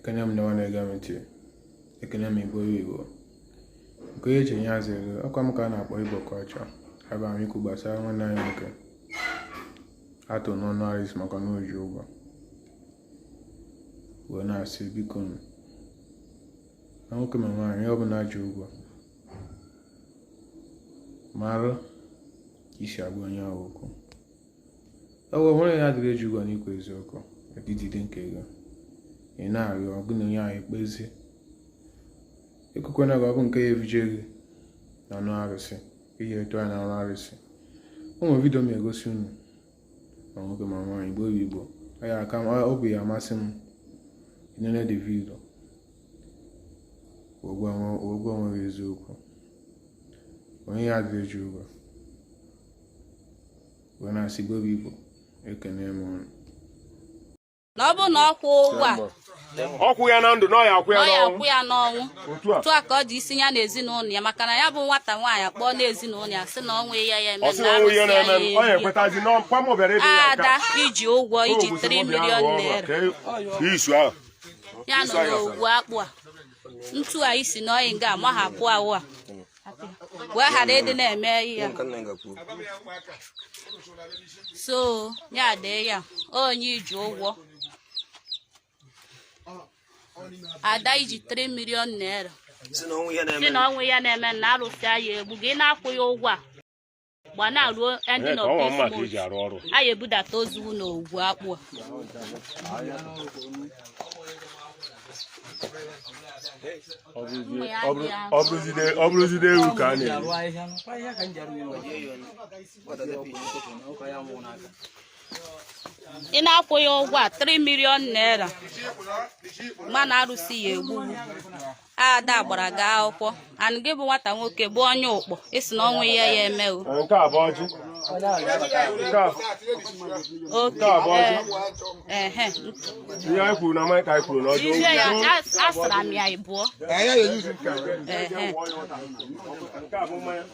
ekene m na wana egamenti ekene m Igbo nke eji nye azere ọkwa m ka a na-akpọ Igbo culture ebe anyị ikwu gbasara nwanne anyị nwoke atụ n'ọnụ arịs maka na oji ụgwọ wee na-asị biko na nwoke ma nwaanyị ọ bụla ji ụgwọ mara isi agwa onye ahụ okwu ọgwụ nwere ya adịghị eji ụgwọ n'ikwu eziokwu edidide nke ego ị na-arịọ ọgụ na onye ahụ ekpezi ekwukwana gị ọbụ nke ya evije gị na anụ arụsị ihe eto ya na anụ arụsị ụmụ vidio m egosi unu ma nwoke ma nwaanyị Igbo ya aka obi ya amasị m inene Davido ụgwọ nwere eziokwu onye ya adịghị eji ụgwọ wee na-asị Igbo ekene m ọnụ na ọ bụ na ọkwụ ụgwọ ọkwụ ya na ndụ na ọya akwụ ya n'ọnwụ otu a ka ọ dị isi ya na ezinụlọ ya maka na ya bụ nwata nwaanyị akpọọ n'ezinụlọ ya sị na ọnwụ ya eme ada iji ụgwọ iji 3 million naira ya nọ n'ogwu akpụ a ntu a isi na oyi nga amahapụ awụ a wee ghara ịdị na-eme ihe so ya dee ya onye iji ụgwọ ada iji 3 million naira si na ọnwụ ya na-eme na arụsị ya egbu gị na-akwụ ya ụgwọ a gba na-aruo ndị a ya ebudata ozu n'ogwu akpụ ọ bụrụzide ewu ka a na-eri ị na-akwụ ya ụgwọ a 3 million naira mana arụsị ya egbu ada gbara gị akwụkwọ and gị bụ nwata nwoke bụ onye ụkpọ isi na ọnwụ ya eme o nke a bụ ọjị ihe anyị kwuru na Maịka anyị kwuru na ọjị asara m ya ịbụọ nke a bụ mmanya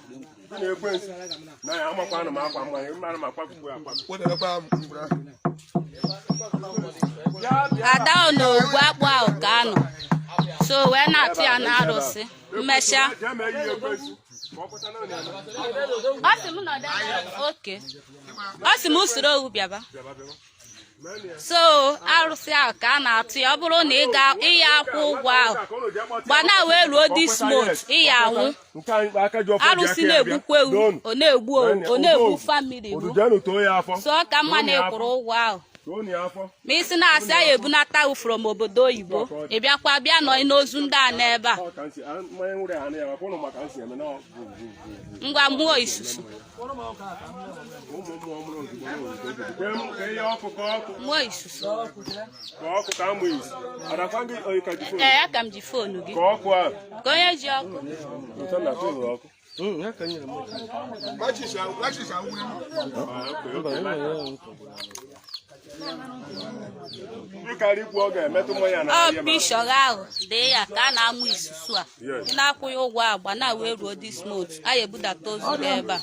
na-ekwensu na ya amakwa na m akwa mmanya mmadụ ma kwakwu akwa ada n'ogwu akpụ ahụ ka anọ so wee na-atụ ya na arụsị mmesha ọ sị m usoro owu bịaba so arụsị ahụ ka a na-atụ ya ọ bụrụ na ịya akwụ ụgwọ ahụ gbana wee ruo this month ịya anwụ arụsị na-egbukwa ewu ọ na-egbu famili bụ so ọ ka mma na ịkwụrụ ụgwọ ahụ ma isi na-asị ya ebunata from obodo oyibo ị bịakwa bịa nọ n'ozu ndị a n'ebe a ngwa mmụọ isusu mmụọ isusu ee aka m ji foonu gị ka onye ji ọkụ ọ bishọp ahụ dee ya ka a na-amụ isusu a ị na-akwụ ya ụgwọ agba na wee ruo this month a ya ebudata ozu gị ebe a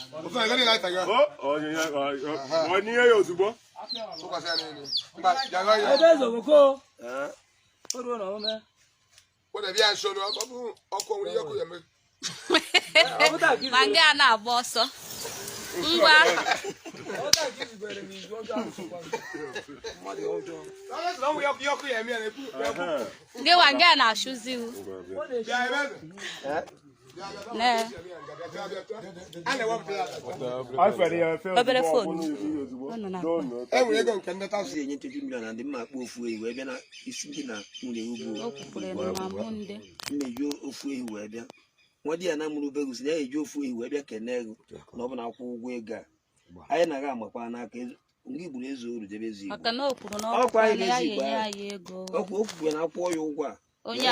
ma ndị a na-agba ọsọ ngwa gị nwa nga na-achụzi obere foonu nwadi ya na mụrụ begusi na-eji ofu ehi wee bịa kene ego na ọ bụ na akwụ ụgwọ ego a anyị na-aga amakwa n'aka ndị gburu eze oru debe ezi ọkwa anyị ga-ezi igbo okwukwe na akwụọ ya ụgwọ a onye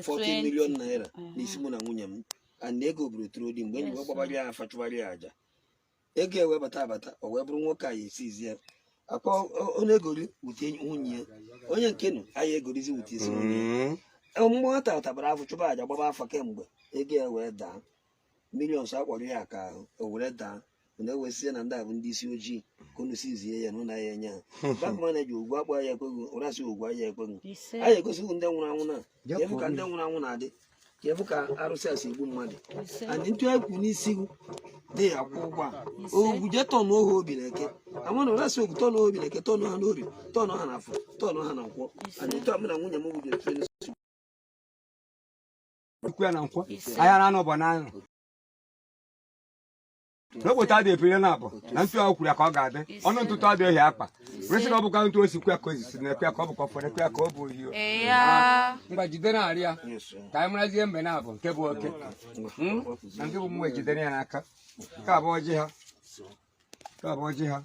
40 million naira n'isi mụ na nwunye m and ego buru trodi mgbe enyi gbabara ya afachụwarị ya aja ego ewebata abata o wee bụrụ nwoke a ya esizi ya akpọ onye egori wute nwunye ya onye nke nụ anyị egorizi wute isi nwunye mgbe nwata ụtabara afọ chụba aja gbaba afọ kemgbe ego ya wee daa millions akpọrọ ya ka o were daa na ewesịa na ndị a bụ ndị isi ojii ka unu si zie ya na ụna ya enye ha bakụma na-eji ogwu akpa ya ekweghị ụrasị ogwu anya ekweghị anyị egosighị ndị nwụrụ anwụ na efu ka ndị nwụrụ anwụ na-adị ka efu ka arụsị asị egbu mmadụ and ntụ ekwu n'isi dị ya kwụ ụgwọ a ogwu je tọnụ ohe obi na eke ama na ụrasị ogwu tọnụ obi na eke tọnụ ha n'obi tọnụ ha na afọ tọnụ ha na nkwọ and ntụ amụ na nwunye m bụ jere na nkwọ ahịa na anọ bụ n'anya n'obodo adị epere na abụ na ntụ ahụ kwuru ya ka ọ ga-adị ọnụ ntụtụ adịghị akpa resị na ọ bụkwa ntụ osi kwe ka o zisi na ekwe ka ọ bụkwa fọrọ ekwe ka ọ bụ ohi ngwa jide na-arị ya ka anyị marazie mbe na abụ nke bụ oke na ndị bụ mmụọ ejidere ya n'aka nke abụọ ji ha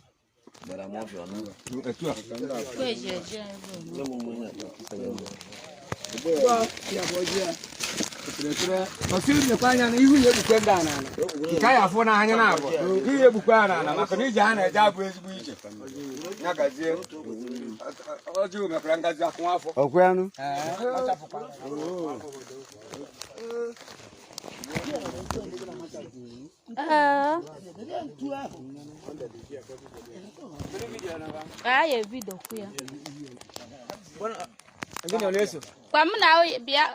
etu a ọsiri nyekwa anya na ihu ya egbukwe ndị anana nke anyị afụ n'anya na abụ ihe egbukwe anana maka na ije ha na-eje abụ ezigbo ije ya gazie ọjọọ mekwara ngazi akwụ afọ ọkwanụ kwa m na bịa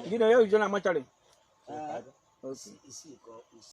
gị na ya ujo na machari